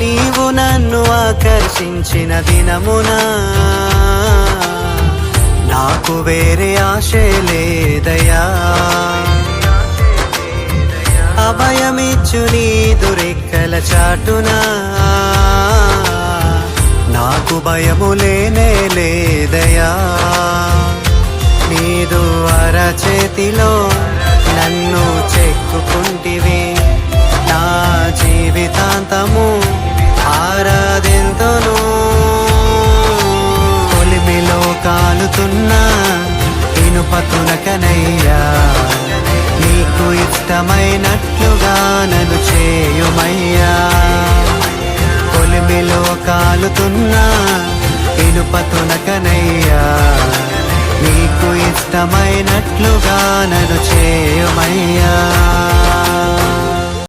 నీవు నన్ను ఆకర్షించిన దినమునా నాకు వేరే ఆశే లేదయా. అభయమిచ్చు నీదు రెక్కల చాటునా నాకు భయము లేనే లేదయా. నీదు అరచేతిలో నన్ను చెక్కుకుంటివి, నా జీవితాంతము ఆరాధింతును. కొలిమిలో కాలుతున్న ఇనుప తునకనయ్యా, నీకు ఇష్టమైనట్లుగా నన్ను చేయుమయ్యా. కొలిమిలో కాలుతున్న ఇనుప తునకనయ్యా, నీకు ఇష్టమైనట్లుగా నన్ను చేయుమయ్యా.